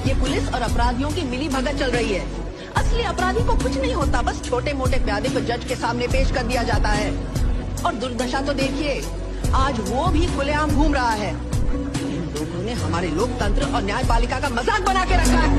ये पुलिस और अपराधियों की मिली भगत चल रही है। असली अपराधी को कुछ नहीं होता, बस छोटे मोटे प्यादे को जज के सामने पेश कर दिया जाता है। और दुर्दशा तो देखिए, आज वो भी खुलेआम घूम रहा है। इन लोगों ने हमारे लोकतंत्र और न्यायपालिका का मजाक बना के रखा है।